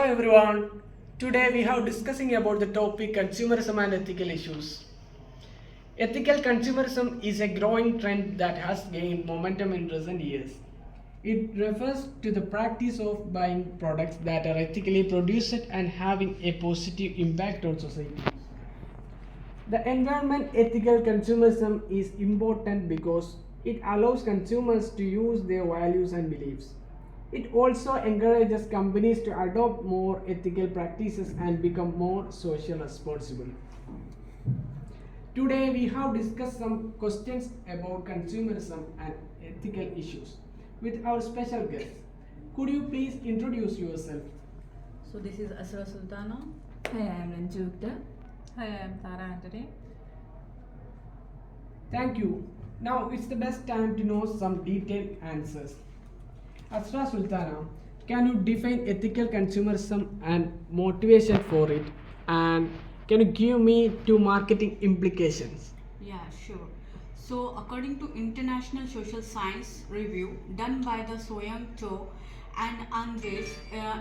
everyone. Today we have discussing about the topic consumerism and ethical issues. Ethical consumerism is a growing trend that has gained momentum in recent years. It refers to the practice of buying products that are ethically produced and having a positive impact on society. The environment ethical consumerism is important because it allows consumers to use their values and beliefs. It also encourages companies to adopt more ethical practices and become more social responsible. Today we have discussed some questions about consumerism and ethical issues with our special guest. Could you please introduce yourself? So this is Asra Sultana. Hi, I am Ranju Gupta. Hi, I am Tara Anthony. Thank you. Now it's the best time to know some detailed answers. Asra Sultana, can you define ethical consumerism and motivation for it? And can you give me two marketing implications? Yeah, sure. So according to International Social Science Review done by the Soyoung Cho and Andres,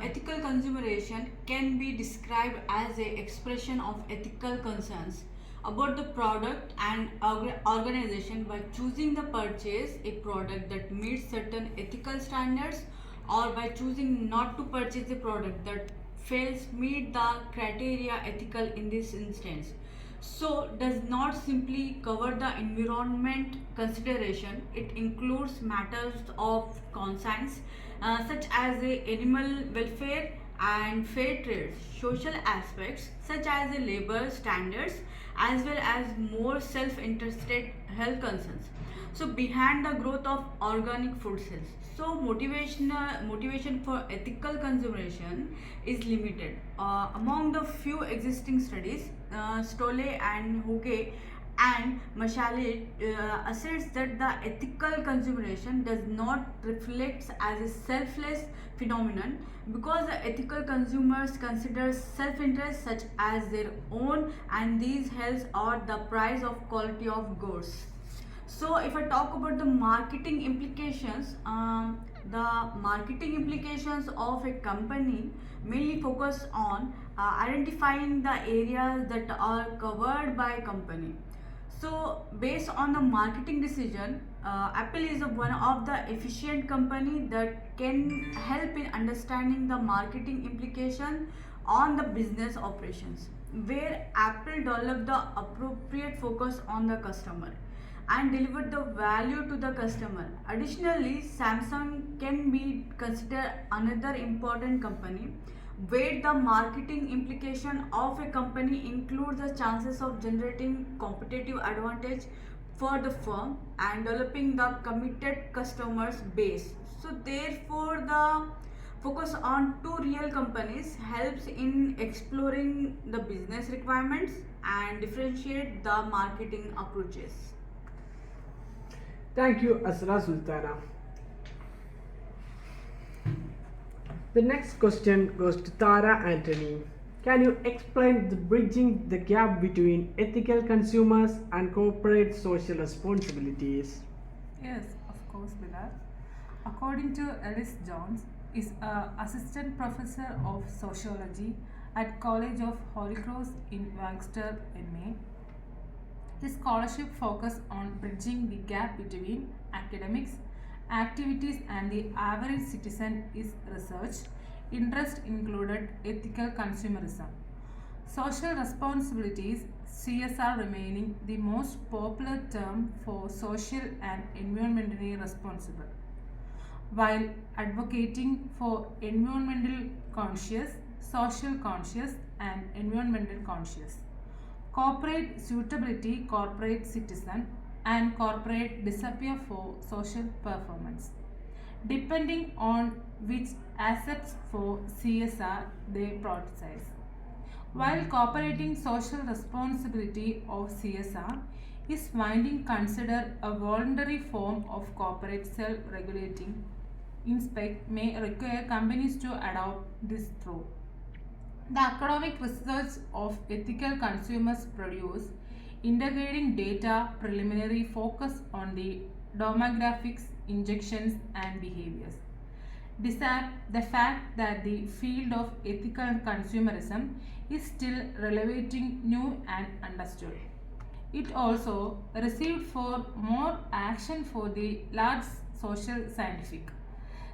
ethical consumerism can be described as a expression of ethical concerns about the product and organization by choosing the purchase a product that meets certain ethical standards, or by choosing not to purchase a product that fails meet the criteria ethical in this instance. So does not simply cover the environment consideration. It includes matters of conscience, such as the animal welfare and fair trade, social aspects such as the labor standards, as well as more self-interested health concerns. So behind the growth of organic food sales, so motivation for ethical consumption is limited. Among the few existing studies, Stolle and Huge and Mashalit asserts that the ethical consumerism does not reflect as a selfless phenomenon, because the ethical consumers consider self-interest such as their own, and these helps are the price of quality of goods. So if I talk about the marketing implications, the marketing implications of a company mainly focus on identifying the areas that are covered by company. So based on the marketing decision, Apple is one of the efficient company that can help in understanding the marketing implication on the business operations, where Apple develop the appropriate focus on the customer and deliver the value to the customer. Additionally, Samsung can be considered another important company where the marketing implication of a company includes the chances of generating competitive advantage for the firm and developing the committed customers base. So therefore the focus on two real companies helps in exploring the business requirements and differentiate the marketing approaches. Thank you, Asra Sultana. The next question goes to Tara Anthony. Can you explain the bridging the gap between ethical consumers and corporate social responsibilities? Yes, of course, Bilal. According to Ellis Jones, is a assistant professor of sociology at College of Holy Cross in Lancaster, MA. His scholarship focus on bridging the gap between academics, activities and the average citizen is research. Interest included ethical consumerism. Social responsibilities, CSR, remaining the most popular term for social and environmentally responsible, while advocating for environmental conscious, social conscious and environmental conscious. Corporate suitability, corporate citizen and corporate disappear for social performance. Depending on which aspects for CSR they prioritize. While cooperating social responsibility of CSR is widely considered a voluntary form of corporate self-regulating, inspect may require companies to adopt this through. The academic research of ethical consumers produce integrating data preliminary focus on the demographics, injections and behaviors. The fact that the field of ethical consumerism is still relatively new and understood. It also received for more action for the large social scientific.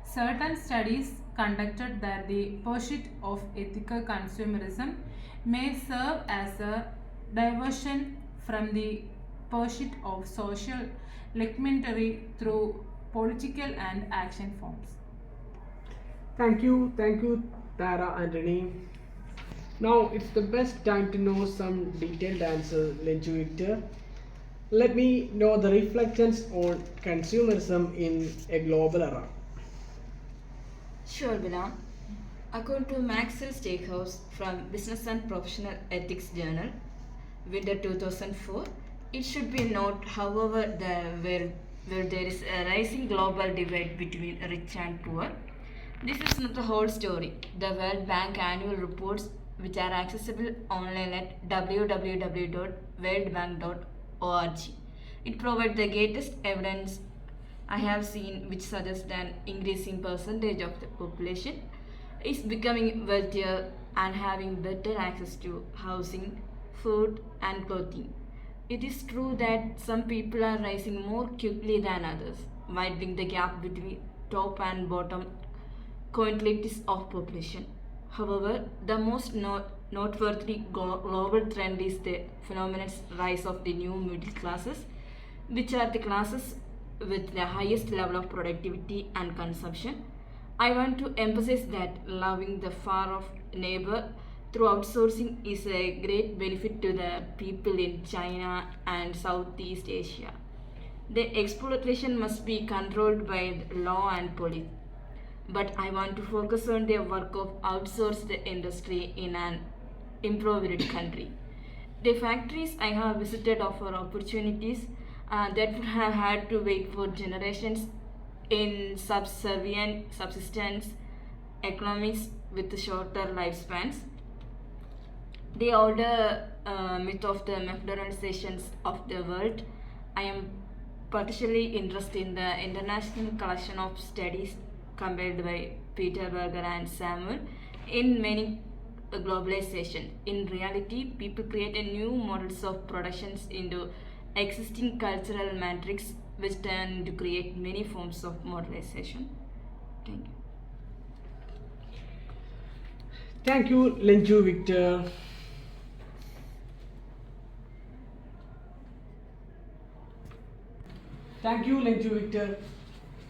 Certain studies conducted that the pursuit of ethical consumerism may serve as a diversion from the pursuit of social liquidity through political and action forms. Thank you, Tara and Renee. Now it's the best time to know some detailed answers, Lenju Victor. Let me know the reflections on consumerism in a global era. Sure, Bilan. According to Maxwell Stakehouse from Business and Professional Ethics Journal, winter 2004, it should be noted, however, where there is a rising global divide between rich and poor. This is not the whole story. The World Bank annual reports, which are accessible online at www.worldbank.org, it provides the greatest evidence I have seen which suggests an increasing percentage of the population is becoming wealthier and having better access to housing, food, and clothing. It is true that some people are rising more quickly than others, widening the gap between top and bottom quintiles of population. However, the most noteworthy global trend is the phenomenal rise of the new middle classes, which are the classes with the highest level of productivity and consumption. I want to emphasize that loving the far off neighbor through outsourcing is a great benefit to the people in China and Southeast Asia. The exploitation must be controlled by law and police. But I want to focus on the work of outsourced industry in an impoverished country. The factories I have visited offer opportunities that would have had to wait for generations in subservient subsistence economics with shorter lifespans. The older myth of the McDonaldizations of the world, I am particularly interested in the international collection of studies compiled by Peter Berger and Samuel in many globalization. In reality, people create a new models of productions into existing cultural matrix which tend to create many forms of modernization. Thank you. Thank you, Lenju Victor. Thank you, Lenju Victor.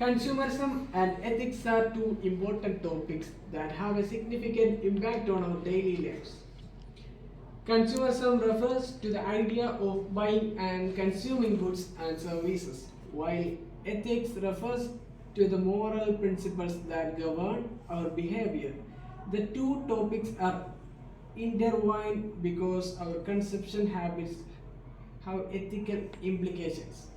Consumerism and ethics are two important topics that have a significant impact on our daily lives. Consumerism refers to the idea of buying and consuming goods and services, while ethics refers to the moral principles that govern our behavior. The two topics are intertwined because our consumption habits have ethical implications.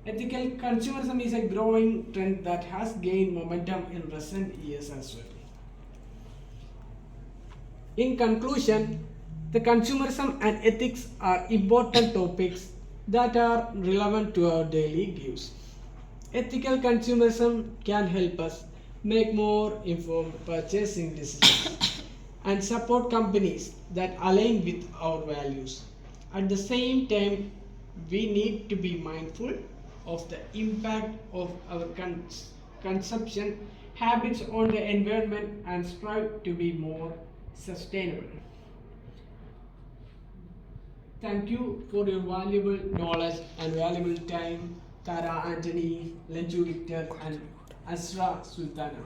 Ethical consumerism is a growing trend that has gained momentum in recent years as well. In conclusion, the consumerism and ethics are important topics that are relevant to our daily lives. Ethical consumerism can help us make more informed purchasing decisions and support companies that align with our values. At the same time, we need to be mindful of the impact of our consumption habits on the environment and strive to be more sustainable. Thank you for your valuable knowledge and valuable time, Tara Anthony, Lenju Victor, and Asra Sultana.